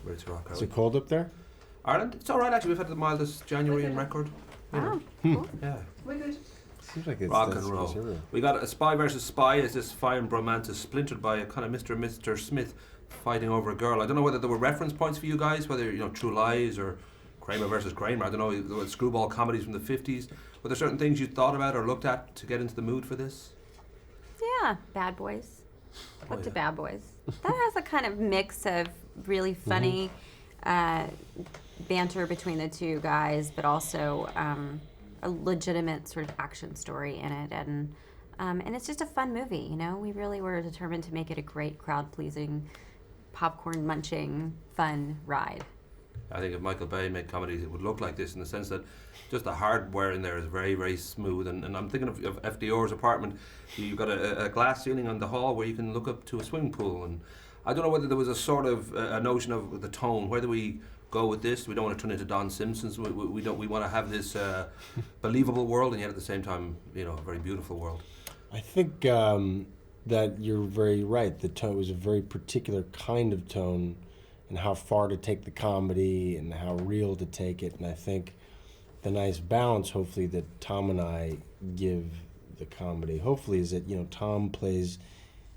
We're to rock, Is it cold up there? Ireland? It's all right, actually. We've had the mildest January in record. Oh, cool. Yeah. We're good. Seems like it's Rock and roll. Zero. We got a spy versus spy as this fine bromance is splintered by a kind of Mr. and Mr. Smith fighting over a girl. I don't know whether there were reference points for you guys, whether, True Lies or Kramer versus Kramer. I don't know, there were screwball comedies from the 50s. Were there certain things you thought about or looked at to get into the mood for this? Yeah, Bad Boys. Looked at Bad Boys. That has a kind of mix of really funny banter between the two guys, but also a legitimate sort of action story in it, and it's just a fun movie. We really were determined to make it a great crowd-pleasing, popcorn-munching, fun ride. I think if Michael Bay made comedies, it would look like this in the sense that just the hardware in there is very, very smooth. And I'm thinking of FDR's apartment. You've got a glass ceiling on the hall where you can look up to a swimming pool. And I don't know whether there was a sort of a notion of the tone. Where do we go with this? We don't want to turn into Don Simpsons. We don't. We want to have this believable world, and yet at the same time, a very beautiful world. I think that you're very right. The tone was a very particular kind of tone, and how far to take the comedy and how real to take it. And I think the nice balance, hopefully, that Tom and I give the comedy, hopefully, is that, Tom plays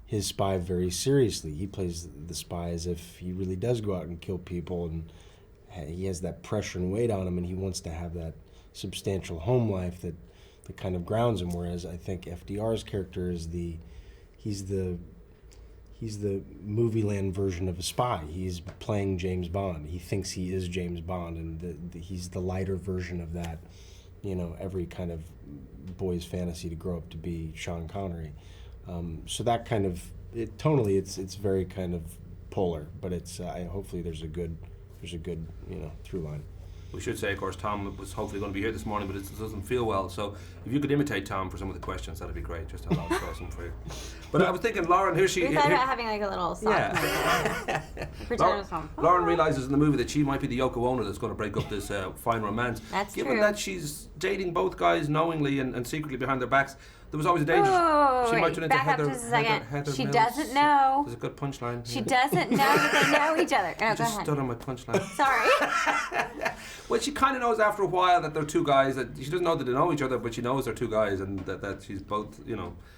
his spy very seriously. He plays the spy as if he really does go out and kill people, and he has that pressure and weight on him, and he wants to have that substantial home life that kind of grounds him. Whereas I think FDR's character is he's the movie land version of a spy. He's playing James Bond. He thinks he is James Bond, and he's the lighter version of that. Every kind of boy's fantasy to grow up to be Sean Connery. So that kind of tonally, it's very kind of polar, but it's hopefully there's a good through line. We should say, of course, Tom was hopefully going to be here this morning, but it doesn't feel well. So if you could imitate Tom for some of the questions, that'd be great. Just to allow us some for you. But I was thinking, Lauren, here she. We thought about having like a little soft Lauren realizes in the movie that she might be the Yoko Ono that's going to break up this fine romance. That's Given true. that she's dating both guys knowingly and secretly behind their backs, there was always a danger. Oh, she might turn into back Heather. up just a second. Heather She Mills. doesn't know. There's a good punchline. She doesn't know that they know each other. I Go just ahead. stood on my punchline. Sorry. Well, she kind of knows after a while that they're two guys. That she doesn't know that they know each other, but she knows they're two guys, and that she's both, in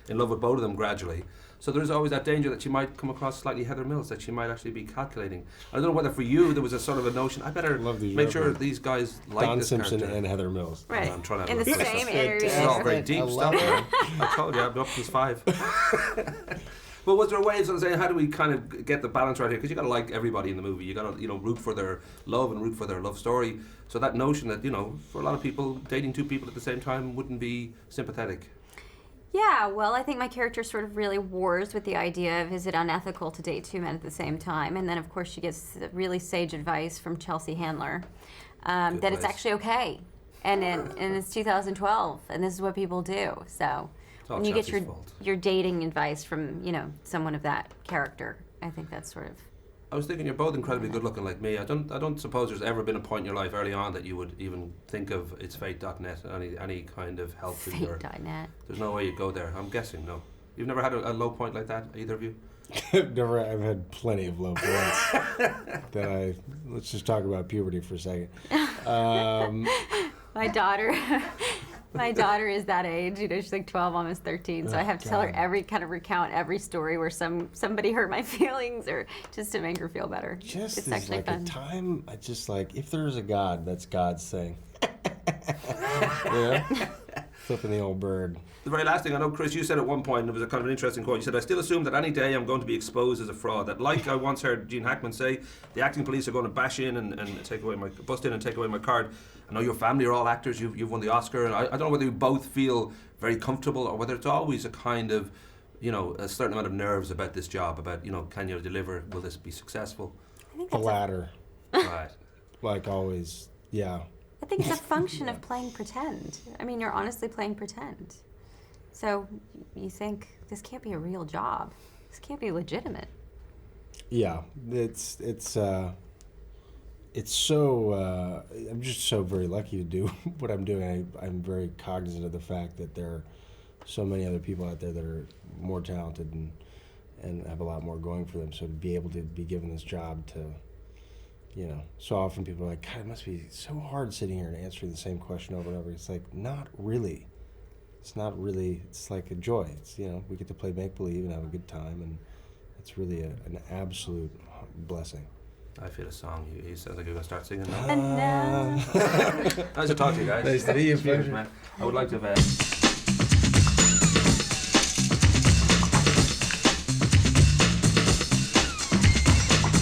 love with both of them gradually. So there's always that danger that she might come across slightly Heather Mills, that she might actually be calculating. I don't know whether for you there was a sort of a notion. I better make sure these guys like Don this Simpson character. and Heather Mills. Right. I'm trying to In the look same this. interview. This is all very deep I stuff. love Man. I told you, I'm up since 5. But was there a way of sort of saying, how do we kind of get the balance right here? Because you got to like everybody in the movie. You got to, root for their love and root for their love story. So that notion that, for a lot of people, dating two people at the same time wouldn't be sympathetic. Yeah, well, I think my character sort of really wars with the idea of, is it unethical to date two men at the same time? And then, of course, she gets really sage advice from Chelsea Handler that it's actually okay. And it's 2012, and this is what people do. So when you get your dating advice from, someone of that character, I think that's sort of... I was thinking you're both incredibly good looking like me. I don't suppose there's ever been a point in your life early on that you would even think of itsfate.net, any kind of help. Fate.net. There's no way you'd go there. I'm guessing, no. You've never had a low point like that, either of you? I've had plenty of low points. Let's just talk about puberty for a second. My daughter is that age. She's like 12, almost 13. So I have to tell her recount every story where somebody hurt my feelings, or just to make her feel better. It's actually like fun. a time. I just like, if there's a God, that's God's thing. Flipping the old bird. The very last thing, I know, Chris, you said at one point, and it was a kind of an interesting quote, you said, I still assume that any day I'm going to be exposed as a fraud. That, like I once heard Gene Hackman say, the acting police are going to bust in and take away my card. I know your family are all actors, you've won the Oscar, and I don't know whether you both feel very comfortable or whether it's always a kind of, a certain amount of nerves about this job, about, can you deliver, will this be successful? I think The latter. Right. Like always, yeah. I think it's a function of playing pretend. I mean, you're honestly playing pretend. So you think, this can't be a real job. This can't be legitimate. Yeah, it's so, I'm just so very lucky to do what I'm doing. I'm very cognizant of the fact that there are so many other people out there that are more talented and have a lot more going for them. So to be able to be given this job to You know, so often people are like, God, it must be so hard sitting here and answering the same question over and over. It's like, not really. It's not really. It's like a joy. It's, you know, we get to play make-believe and have a good time, and it's really an absolute blessing. I feel a song. You sound like you're going to start singing now. And Nice to talk to you guys. Nice to meet you. Cheers, man. I would like to have